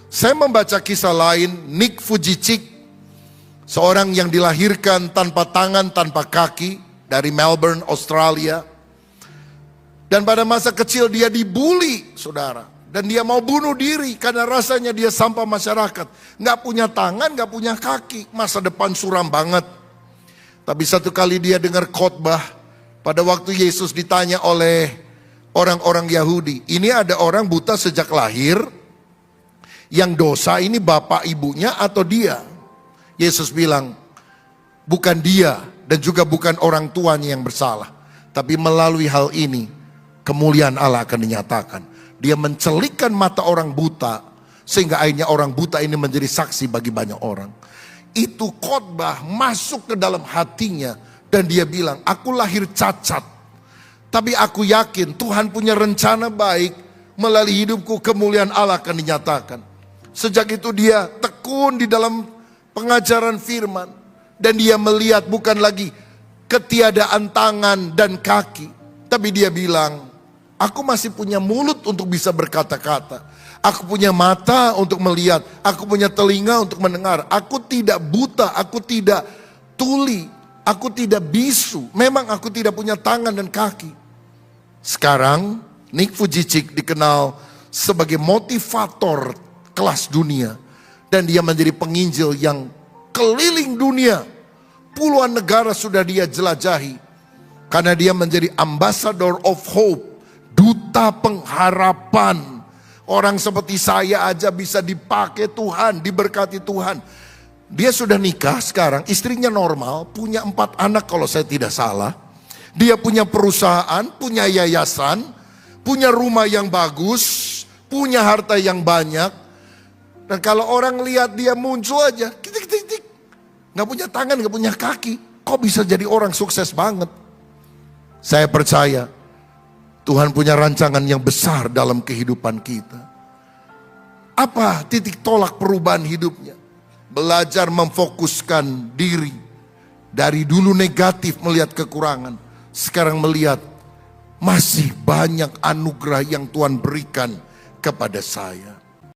Saya membaca kisah lain, Nick Vujicic, seorang yang dilahirkan tanpa tangan, tanpa kaki, dari Melbourne, Australia. Dan pada masa kecil dia dibully, saudara. Dan dia mau bunuh diri karena rasanya dia sampah masyarakat. Nggak punya tangan, nggak punya kaki, masa depan suram banget. Tapi satu kali dia dengar khotbah pada waktu Yesus ditanya oleh orang-orang Yahudi. Ini ada orang buta sejak lahir, yang dosa ini bapak ibunya atau dia? Yesus bilang, bukan dia dan juga bukan orang tuanya yang bersalah. Tapi melalui hal ini, kemuliaan Allah akan dinyatakan. Dia mencelikkan mata orang buta, sehingga akhirnya orang buta ini menjadi saksi bagi banyak orang. Itu khotbah masuk ke dalam hatinya, dan dia bilang, aku lahir cacat, tapi aku yakin Tuhan punya rencana baik, melalui hidupku kemuliaan Allah akan dinyatakan. Sejak itu dia tekun di dalam pengajaran firman, dan dia melihat bukan lagi ketiadaan tangan dan kaki, tapi dia bilang, aku masih punya mulut untuk bisa berkata-kata. Aku punya mata untuk melihat. Aku punya telinga untuk mendengar. Aku tidak buta, aku tidak tuli, aku tidak bisu. Memang aku tidak punya tangan dan kaki. Sekarang Nick Vujicic dikenal sebagai motivator kelas dunia. Dan dia menjadi penginjil yang keliling dunia. Puluhan negara sudah dia jelajahi. Karena dia menjadi ambassador of hope, duta pengharapan. Orang seperti saya aja bisa dipakai Tuhan, diberkati Tuhan. Dia sudah nikah sekarang, istrinya normal, punya 4 anak kalau saya tidak salah. Dia punya perusahaan, punya yayasan, punya rumah yang bagus, punya harta yang banyak. Dan kalau orang lihat dia muncul aja, gak punya tangan, gak punya kaki, kok bisa jadi orang sukses banget? Saya percaya Tuhan punya rancangan yang besar dalam kehidupan kita. Apa titik tolak perubahan hidupnya? Belajar memfokuskan diri. Dari dulu negatif melihat kekurangan, sekarang melihat masih banyak anugerah yang Tuhan berikan kepada saya.